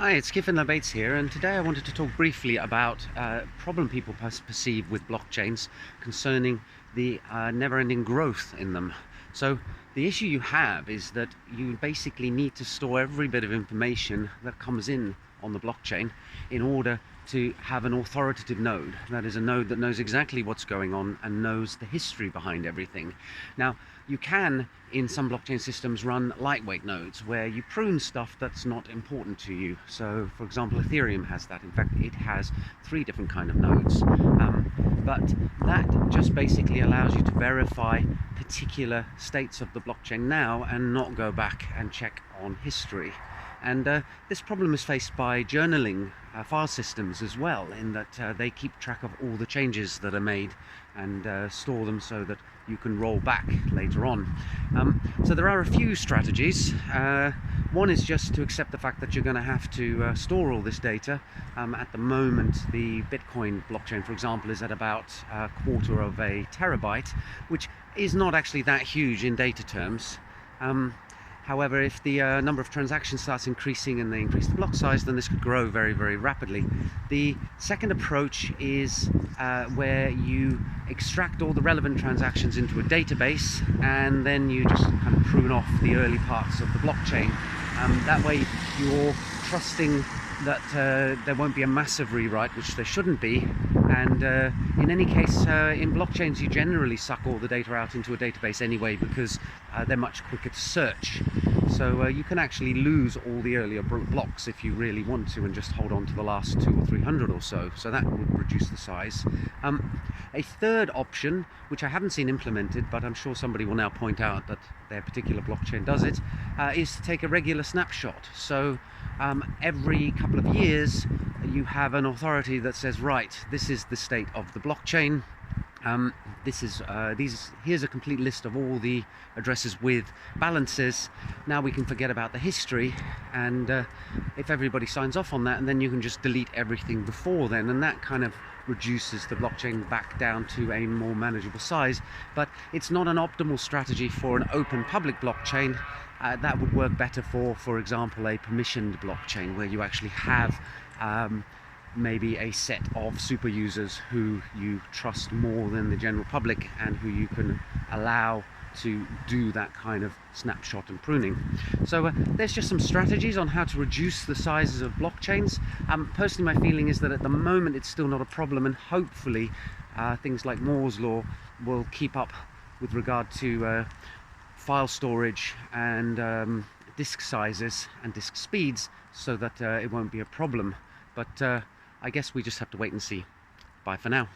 Hi, it's Kiffin Bates here, and today I wanted to talk briefly about a problem people perceive with blockchains concerning the never-ending growth in them. So the issue you have is that you basically need to store every bit of information that comes in on the blockchain in order to have an authoritative node. That is a node that knows exactly what's going on and knows the history behind everything. Now, you can, in some blockchain systems, run lightweight nodes where you prune stuff that's not important to you. So, for example, Ethereum has that. In fact, it has 3 different kind of nodes. But that just basically allows you to verify particular states of the blockchain now and not go back and check on history. And this problem is faced by journaling file systems as well, in that they keep track of all the changes that are made and store them so that you can roll back later on. So there are a few strategies. One is just to accept the fact that you're going to have to store all this data. At the moment, the Bitcoin blockchain, for example, is at about a quarter of a terabyte, which is not actually that huge in data terms. However, if the number of transactions starts increasing and they increase the block size, then this could grow very, very rapidly. The second approach is where you extract all the relevant transactions into a database, and then you just kind of prune off the early parts of the blockchain. That way you're trusting that there won't be a massive rewrite, which there shouldn't be. And in any case, in blockchains you generally suck all the data out into a database anyway, because they're much quicker to search. So you can actually lose all the earlier blocks if you really want to, and just hold on to the last 200 or 300 or so. So that would reduce the size. A third option, which I haven't seen implemented, but I'm sure somebody will now point out that their particular blockchain does it, is to take a regular snapshot. So every couple of years you have an authority that says, right, this is the state of the blockchain. Here's a complete list of all the addresses with balances. Now we can forget about the history, and if everybody signs off on that, and then you can just delete everything before then, and that kind of reduces the blockchain back down to a more manageable size. But it's not an optimal strategy for an open public blockchain. That would work better for example, a permissioned blockchain, where you actually have maybe a set of super users who you trust more than the general public, and who you can allow to do that kind of snapshot and pruning. So there's just some strategies on how to reduce the sizes of blockchains. Personally, my feeling is that at the moment it's still not a problem, and hopefully things like Moore's law will keep up with regard to file storage and disk sizes and disk speeds, so that it won't be a problem. But I guess we just have to wait and see. Bye for now.